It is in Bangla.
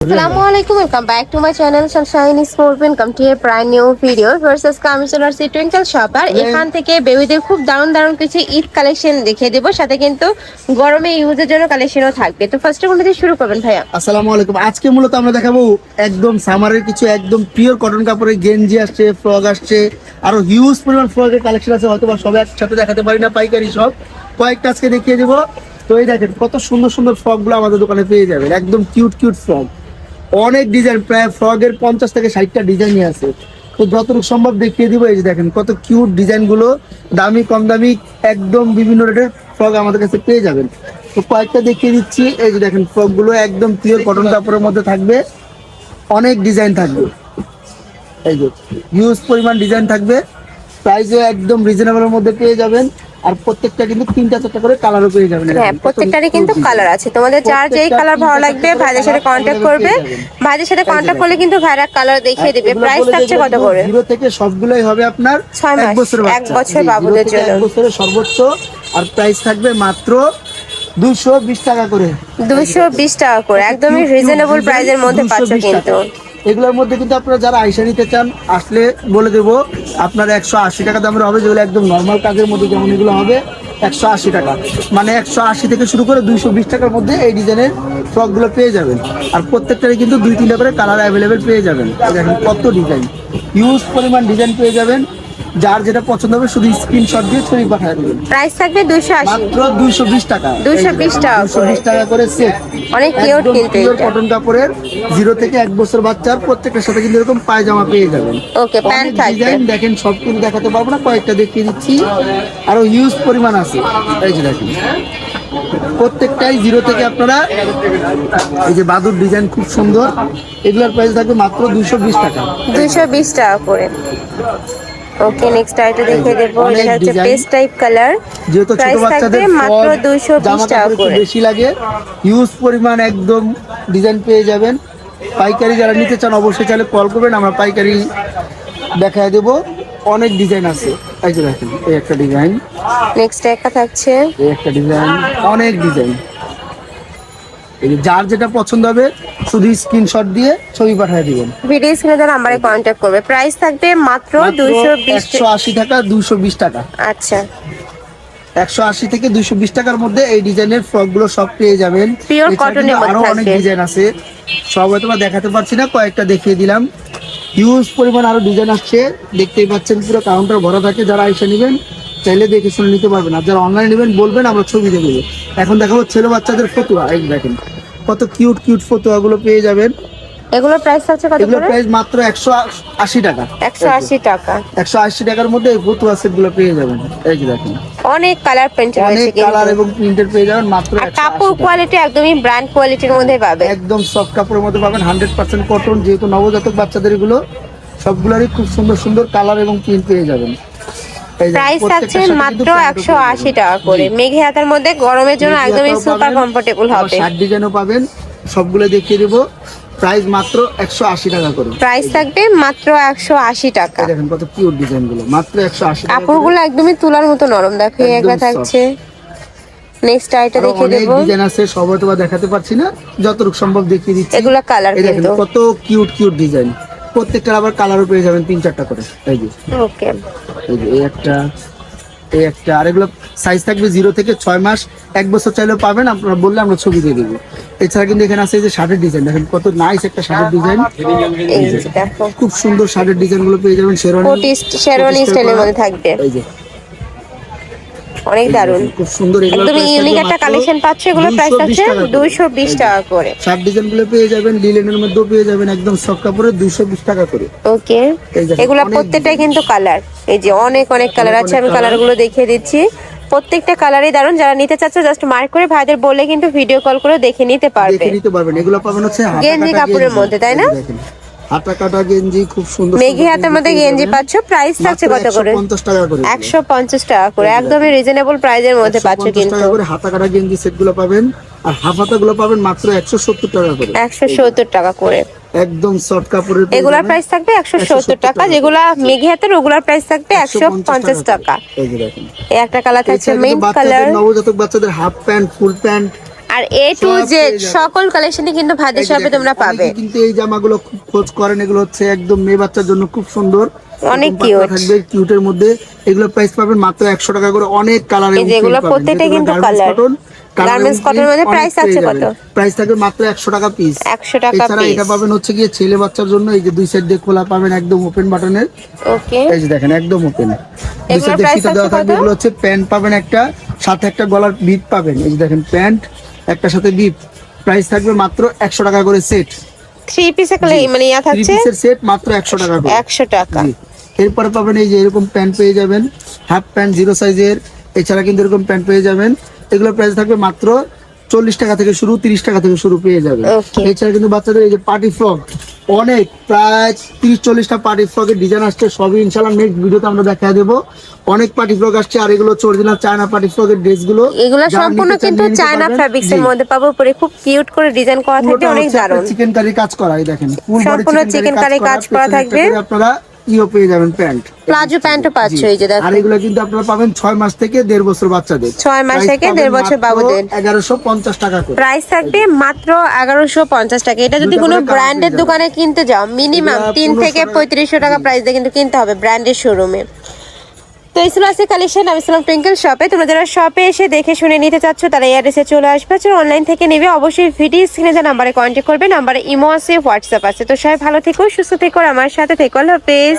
Assalamualaikum, welcome back to my channel Sunshine Sport. Welcome to a brand new video versus Commissioner C Twinkle Shop আর এখান থেকে বেবিদের খুব দারুণ কিছু ঈদ কালেকশন দেখিয়ে দেব, সাথে কিন্তু গরমে ইউজের জন্য কালেকশনও থাকবে। তো ফার্স্টে কোন থেকে শুরু করবেন ভাইয়া? আসসালামু আলাইকুম। আজকে মূলত আমরা দেখাবো একদম সামারের কিছু একদম পিওর কটন কাপড়ের গেঞ্জি আসছে, ফ্রক আসছে, আরো হিউজ পরিমাণ ফ্রকের কালেকশন আছে। হয়তো বা সব একসাথে দেখাতে পারি না, পাইকারি সব কয়েকটা আজকে দেখিয়ে দেবো। তো এই দেখেন কত সুন্দর সুন্দর ফ্রকগুলো আমাদের দোকানে পেয়ে যাবেন, একদম কিউট ফ্রক, অনেক ডিজাইন, প্রায় ফ্রকের 50 থেকে 60টা ডিজাইনই আছে। তো যতটুকু সম্ভব দেখিয়ে দিব। এই যে দেখেন কত কিউট ডিজাইনগুলো, দামি কম দামি একদম বিভিন্ন রেটের ফ্রক আমাদের কাছে পেয়ে যাবেন। তো কয়েকটা দেখিয়ে দিচ্ছি। এই যে দেখেন ফ্রকগুলো একদম পিওর কটন কাপড়ের মধ্যে থাকবে, অনেক ডিজাইন থাকবে, এই যে হিউজ পরিমাণ ডিজাইন থাকবে, প্রাইসও একদম রিজনেবলের মধ্যে পেয়ে যাবেন। আর প্রত্যেকটা কিন্তু 3টা-4টা করে কালারও পেয়ে যাবেন। হ্যাঁ, প্রত্যেকটারই কিন্তু কালার আছে। তোমাদের যার যেই কালার ভালো লাগবে ভাইদের সাথে কন্টাক্ট করবে। ভাইদের সাথে কন্টাক্ট করলে কিন্তু ভাইরা কালার দেখিয়ে দিবে। প্রাইস থাকছে কত করে? জিরো থেকে সবগুলোই হবে আপনার 1 বছর বাবুদের জন্য, 1 বছরের সর্বোচ্চ। আর প্রাইস থাকবে মাত্র 220 টাকা করে, 220 টাকা করে, একদমই রিজনেবল প্রাইসের মধ্যে পাচ্ছ। কিন্তু এগুলোর মধ্যে কিন্তু আপনারা যারা আইসা নিতে চান আসলে বলে দেবো আপনার 180 টাকা দামের হবে, যেগুলো একদম নর্মাল কাজের মধ্যে যেমন এগুলো হবে 180 টাকা, মানে 180 থেকে শুরু করে 220 টাকার মধ্যে এই ডিজাইনের ফ্রকগুলো পেয়ে যাবেন। আর প্রত্যেকটারই কিন্তু 2-3টা করে কালার অ্যাভেলেবেল পেয়ে যাবেন। দেখেন কত ডিজাইন, হিউজ পরিমাণ ডিজাইন পেয়ে যাবেন। যার যেটা পছন্দ হবে শুধু স্ক্রিনশট দিয়ে ছবি পাঠিয়ে দেবেন। প্রাইস থাকবে 280, মাত্র 220 টাকা, 220 টাকা, 220 টাকা করে সেট। অনেক কিউট কিন্তু পিওর কটন কাপড়ের 0 থেকে 1 বছর বাচ্চার প্রত্যেকটার সাথে কিন্তু এরকম পায়জামা পেয়ে যাবেন। ওকে, প্যান্ট থাকবে। ডিজাইন দেখেন সব কিন্তু দেখাতে পারবো না, কয়েকটা দেখিয়ে দিচ্ছি, আরো হিউজ পরিমাণ আছে। এই যে দেখেন প্রত্যেকটাই 0 থেকে আপনারা, এই যে বাদুর ডিজাইন খুব সুন্দর, এগুলোর প্রাইস থাকবে মাত্র 220 টাকা, 220 টাকা করে। ওকে, নেক্সট আইটেম দেখিয়ে দেব। এটা হচ্ছে পেস্ট টাইপ কালার, যেহেতু ছোট বাচ্চাদের মাত্র 220 টাকা করে। বেশি লাগে, হিউজ পরিমাণ একদম ডিজাইন পেয়ে যাবেন। পাইকারি যারা নিতে চান অবশ্যই চাইলে কল করবেন, আমরা পাইকারি দেখায় দেব। অনেক ডিজাইন আছে। এই যে দেখেন এই একটা ডিজাইন, নেক্সট একটা থাকছে এই একটা ডিজাইন, অনেক ডিজাইন। যার যেটা পছন্দ হবে শুধু স্ক্রিনশট দিয়ে ছবি পাঠিয়ে দিবেন। ভিডিও স্ক্রিনে দেওয়া নম্বরে কন্টাক্ট করবে। প্রাইস থাকবে মাত্র 180 টাকা, 220 টাকা। আচ্ছা, 180 থেকে 220 টাকার মধ্যে এই ডিজাইনের ফ্রকগুলো সব পেয়ে যাবেন। পিওর কটনের মধ্যে আরো অনেক থাকবে। ডিজাইন আছে, সব হয়তো দেখাতে পারছি না, কয়েকটা দেখিয়ে দিলাম। হিউজ পরিমাণ আরো ডিজাইন আসছে, দেখতেই পাচ্ছেন পুরো কাউন্টার ভরা থাকে। যারা আইসা নেবেন চাইলে দেখে শুনে নিতে পারবেন, আর যারা অনলাইন নেবেন বলবেন আমরা ছবি দিয়ে দেবো। এখন দেখাবো ছেলে বাচ্চাদের ফতুয়া। এই দেখেন কত কিউট ফতুয়াগুলো পেয়ে যাবেন। এগুলোর প্রাইস আছে কত করে? এগুলোর প্রাইস মাত্র 180 টাকা, 180 টাকা। 180 টাকার মধ্যে এই ফতুয়া সেটগুলো পেয়ে যাবেন। এই যে দেখেন অনেক কালার প্রিন্ট রয়েছে, অনেক কালার এবং প্রিন্টের পেয়ে যাবেন মাত্র 180 টাকা। কাপড় কোয়ালিটি একদমই ব্র্যান্ড কোয়ালিটির মধ্যে পাবে, একদম সফট কাপড়ের মধ্যে পাবেন, 100% কটন। যেহেতু নবজাতক বাচ্চাদের এগুলো সবগুলোরই খুব সুন্দর কালার এবং প্রিন্ট পেয়ে যাবেন। প্রাইস আছে মাত্র 180 টাকা করে। মেঘে হাতের মধ্যে গরমের জন্য একদমই সুপার কমফোর্টেবল হবে। 60 ডিজাইনও পাবেন, সবগুলো দেখিয়ে দেব। প্রাইস মাত্র 180 টাকা করে। প্রাইস থাকবে মাত্র 180 টাকা। দেখেন কত কিউট ডিজাইনগুলো, মাত্র 180 টাকা। কাপড়গুলো একদমই তুলার মতো নরম। দেখো একটা থাকছে, নেক্সট আইটেম দেখিয়ে দেব। অনেক ডিজাইন আছে, সব হয়তো দেখাতে পারছি না, যতটুকু সম্ভব দেখিয়ে দিচ্ছি। এগুলো কালার দেখেন কত কিউট ডিজাইন, প্রত্যেকটার আবার কালারও পেয়ে যাবেন 3-4টা করে। এই যে ওকে, এই যে এই একটা, আর এগুলো সাইজ থাকবে 0 থেকে 6 মাস, 1 বছর চাইলেও পাবেন, আপনারা বললে আমরা ছবি দিয়ে দেবো। এছাড়া কিন্তু এখানে আছে এই যে শার্টের ডিজাইন, দেখেন কত নাইস একটা শার্টের ডিজাইন। এই যে দেখো খুব সুন্দর শার্টের ডিজাইন গুলো পেয়ে যাবেন। শেরওয়ানি স্টাইলের মধ্যে থাকবে, এই যে অনেক দারুন, খুব সুন্দর। একদম ইউনিক একটা কালেকশন পাচ্ছ। এগুলো প্রাইস আছে 220 টাকা করে। শার্ট ডিজাইন গুলো পেয়ে যাবেন, লিলেনের মধ্যেও পেয়ে যাবেন, একদম সফট কাপড়ের 220 টাকা করে। ওকে, এগুলো প্রত্যেকটাই কিন্তু কালার, এই যে অনেক কালার আছে। আমি কালারগুলো দেখিয়ে দিচ্ছি, প্রত্যেকটা কালারই দারুন। যারা নিতে চাচ্ছে জাস্ট মার্ক করে ভাইদের বলে কিন্তু ভিডিও কল করে দেখে নিতে পারবে। এগুলো পাবেন হচ্ছে গেঞ্জি কাপড়ের মধ্যে, তাই না? হাতা কাটা গেঞ্জি, খুব সুন্দর মেঘে হাতের মধ্যে গেঞ্জি পাচ্ছ। প্রাইস থাকছে কত করে? 150 টাকা করে, 150 টাকা করে, একদমই রিজনেবল প্রাইসের মধ্যে পাচ্ছ। কিন্তু হাতা কাটা গেঞ্জি সেট গুলো পাবেন, আর হাফ হাতা গুলো পাবেন মাত্র 170 টাকা করে, 170 টাকা করে। একদম সফট কাপড়ের। এগুলার প্রাইস থাকবে 170 টাকা, যেগুলা মেঘে হাতের ওগুলার প্রাইস থাকবে 150 টাকা। এই যে দেখেন এই একটা কালার থাকছে মেইন কালার। নবজাতক বাচ্চাদের হাফ প্যান্ট, ফুল প্যান্ট আর A to সব Z পেয়ে যাবেন। সকল কালেকশনই কিন্তু ভাইদের এই যে শপে দেখেন, তোমরা পাবে। অনেকে কিন্তু এই জামাগুলো খুব খোঁজ করেন, এগুলো হচ্ছে একদম মেয়ে বাচ্চার জন্য খুব সুন্দর, অনেক এরকম পাতলা cute। থাকবে কিউটের মধ্যে। এগুলো প্রাইস পাবেন মাত্র 100 টাকা করে, অনেক কালারে এই যে এগুলো প্রত্যেকটা কিন্তু কালার। গার্মেন্টস কটনের মধ্যে প্রাইস আছে কত? প্রাইস থাকবে মাত্র 100 টাকা পিস। 100 টাকা এছাড়া পিস। এটা পাবেন হচ্ছে গিয়ে ছেলে বাচ্চার জন্য, এই যে দুই সাইড দিয়ে খোলা পাবেন, একদম ওপেন বাটনের। ওকে, এই যে দেখেন একদম ওপেন, দুই এগুলোর সাইড দিয়ে প্রাইস ফিতা আছে দেওয়া থাকবে। কত? এগুলো হচ্ছে প্যান্ট পাবেন একটা, সাথে একটা গলার বিট পাবেন। এই যে দেখেন প্যান্ট একটার সাথে বিট, প্রাইস থাকবে মাত্র 100 টাকা করে সেট। 3 পিসে মানে ইয়া থ্রি থাকছে পিসের সেট মাত্র 100 টাকা করে। 100 টাকা। জি। এরপরে পাবেন এই যে এরকম প্যান্ট পেয়ে যাবেন, হাফ প্যান্ট 0 সাইজের। এছাড়া কিন্তু এরকম প্যান্ট পেয়ে যাবেন, এগুলো প্রাইস থাকবে মাত্র 40 টাকা থেকে শুরু, 30 টাকা থেকে শুরু পেয়ে যাবেন। Okay. এছাড়া কিন্তু বাচ্চাদের এই যে পার্টি ফ্রক, অনেক প্রায় 30-40টা পার্টি ফ্রকের ডিজাইন আসছে, সবই ইনশাআল্লাহ নেক্সট ভিডিওতে আমরা দেখা দেবো। অনেক পার্টি ফ্রক আসছে, আর এগুলো হচ্ছে অরিজিনাল চায়না পার্টি ফ্রকের ড্রেসগুলো। এগুলো সম্পূর্ণ কিন্তু চায়না ফ্যাব্রিক্স এর মধ্যে পাবো, উপরে খুব কিউট করে ডিজাইন করা থাকবে, অনেক দারুণ। চিকেন কারি কাজ করা, এই দেখেন ফুল বডি সম্পূর্ণ chicken curry কাজ করা থাকবে। আপনারা ইও পেয়ে যাবেন প্যান্ট, প্লাজো প্যান্টও পাচ্ছ, জি। এই যে দেখো। আর এগুলো কিন্তু আপনারা পাবেন 6 মাস থেকে 1.5 বছর বাচ্চাদের, 6 মাস থেকে 1.5 বছর বাবুদের। 1150 টাকা করে প্রাইস থাকবে মাত্র 1150 টাকা। এটা যদি দুইটা কোনো করে colour ব্র্যান্ডের পেয়ে যাবেন। দোকানে কিনতে যাও মিনিমাম এগুলা 3 থেকে 1500 3500 টাকা প্রাইস দিয়ে কিন্তু কিনতে হবে ব্র্যান্ডের শোরুমে। তো এই ছিল আজকে কালেকশন। আমি ছিলাম টুইঙ্কেল শপে। তোমরা যারা শপে এসে দেখে শুনে নিতে চাচ্ছ তারা এই অ্যাড্রেসে চলে আসবে। যারা অনলাইন থেকে নেবে অবশ্যই ভিডিও স্ক্রিনে যে নাম্বারে কন্ট্যাক্ট করবে, নাম্বারে ইমো আছে, হোয়াটসঅ্যাপ আছে। তো সবাই ভালো থেকো, সুস্থ থেকো, আর আমার সাথে থেকো। আল্লাহ হাফেজ।